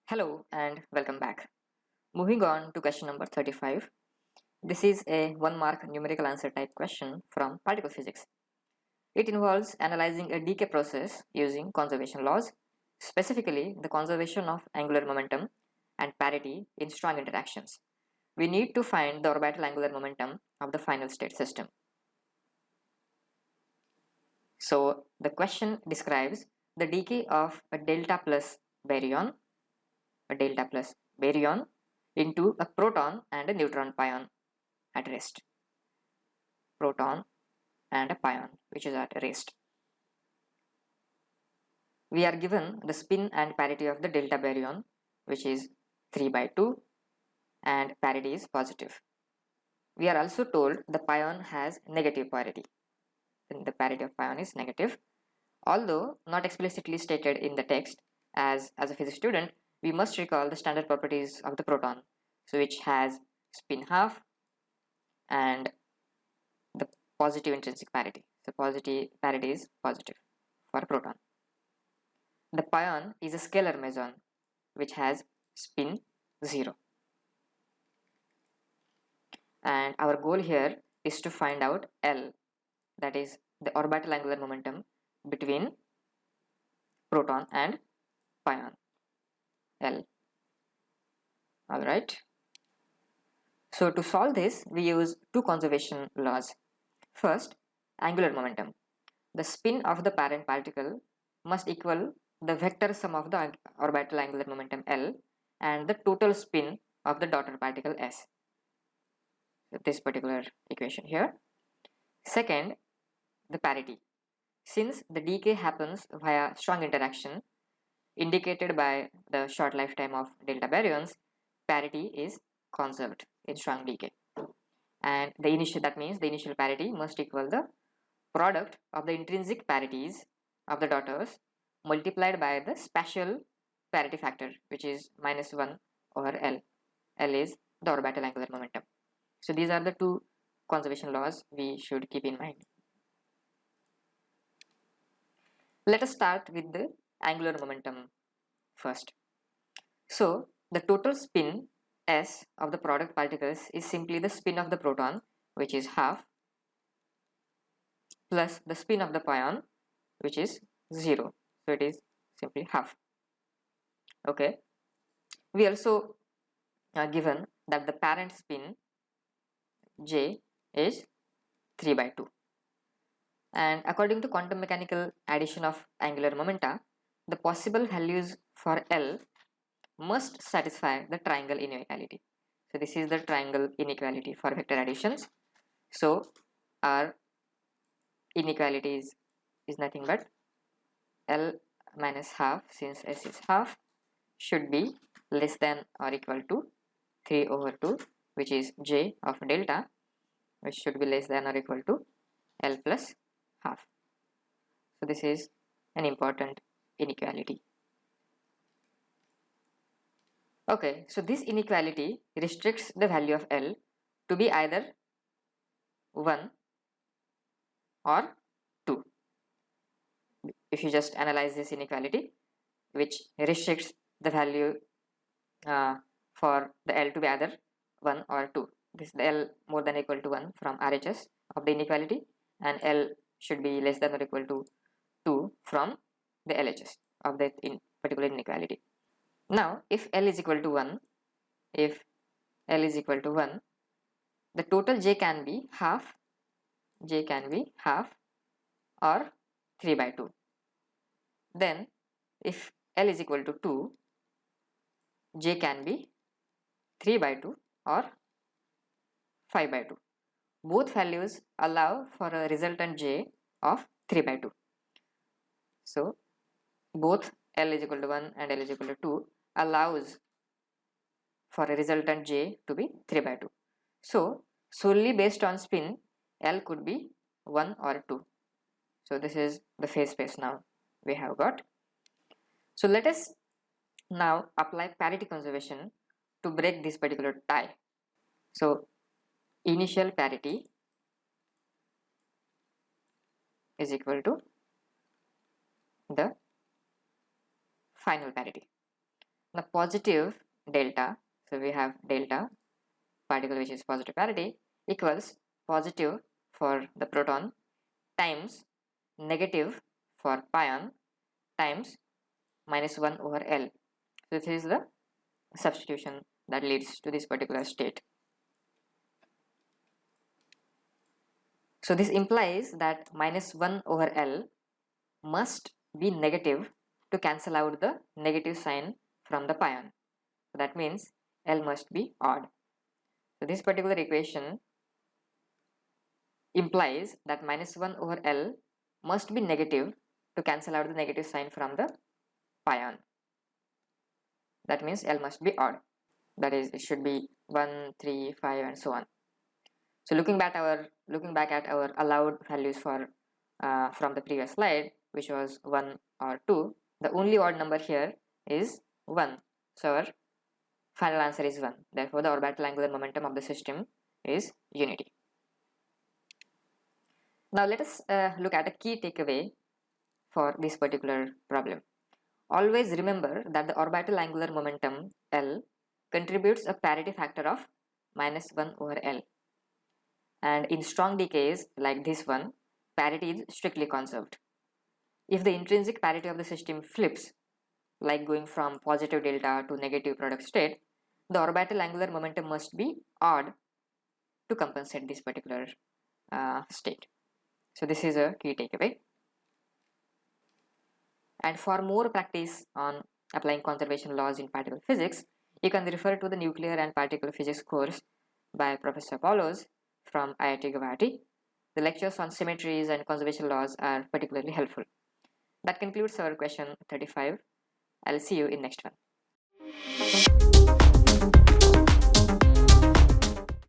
Hello and welcome back. Moving on to question number 35. This is a 1-mark numerical answer type question from particle physics. It involves analyzing a decay process using conservation laws, specifically the conservation of angular momentum and parity in strong interactions. We need to find the orbital angular momentum of the final state system. So the question describes the decay of a delta plus baryon into a proton and a neutron pion at rest. Proton and a pion which is at rest. We are given the spin and parity of the delta baryon, which is 3/2, and parity is positive. We are also told the pion has negative parity. The parity of pion is negative, although not explicitly stated in the text. As a physics student, we must recall the standard properties of the proton, so which has spin half and the positive intrinsic parity. So positive parity is positive for a proton. The pion is a scalar meson which has spin 0. And our goal here is to find out L, that is the orbital angular momentum between proton and pion, L. Alright. So to solve this, we use two conservation laws. First, angular momentum. The spin of the parent particle must equal the vector sum of the orbital angular momentum L and the total spin of the daughter particle S. So this particular equation here. Second, the parity. Since the decay happens via strong interaction indicated by the short lifetime of delta baryons, parity is conserved in strong decay. And that means the initial parity must equal the product of the intrinsic parities of the daughters multiplied by the spatial parity factor, which is -1 over L. L is the orbital angular momentum. So these are the two conservation laws we should keep in mind. Let us start with the angular momentum first. So the total spin S of the product particles is simply the spin of the proton, which is half, plus the spin of the pion, which is 0. So it is simply half. Okay. We also are given that the parent spin J is 3/2. And according to quantum mechanical addition of angular momenta, the possible values for L must satisfy the triangle inequality. So this is the triangle inequality for vector additions. So our inequality is nothing but L minus half, since S is half, should be less than or equal to 3/2, which is J of delta, which should be less than or equal to L plus half. So this is an important inequality. Okay, so this inequality restricts the value of L to be either 1 or 2. If you just analyze this inequality, which restricts the value for the L to be either 1 or 2. This is the L more than or equal to 1 from RHS of the inequality, and L should be less than or equal to 2 from the LHS of that particular inequality. Now, if L is equal to 1, the total J can be half or 3/2. Then if L is equal to 2, J can be 3/2 or 5/2. Both values allow for a resultant J of 3/2. So both L is equal to 1 and L is equal to 2 allows for a resultant J to be 3/2. So solely based on spin, L could be 1 or 2. So this is the phase space now we have got. So let us now apply parity conservation to break this particular tie. So initial parity is equal to final parity. The positive delta, so we have delta particle which is positive parity equals positive for the proton times negative for pion times minus 1 over L. So this is the substitution that leads to this particular state. So this implies that minus 1 over L must be negative to cancel out the negative sign from the pion. So that means L must be odd. So this particular equation implies that minus 1 over L must be negative to cancel out the negative sign from the pion. That means L must be odd. That is, it should be 1, 3, 5 and so on. So looking back at our allowed values for from the previous slide, which was 1 or 2, the only odd number here is 1. So our final answer is 1. Therefore, the orbital angular momentum of the system is unity. Now let us look at a key takeaway for this particular problem. Always remember that the orbital angular momentum L contributes a parity factor of minus 1 over L. And in strong decays like this one, parity is strictly conserved. If the intrinsic parity of the system flips, like going from positive delta to negative product state, the orbital angular momentum must be odd to compensate this particular state. So this is a key takeaway. And for more practice on applying conservation laws in particle physics, you can refer to the nuclear and particle physics course by Professor Paulos from IIT Guwahati. The lectures on symmetries and conservation laws are particularly helpful. That concludes our question 35. I'll see you in next one.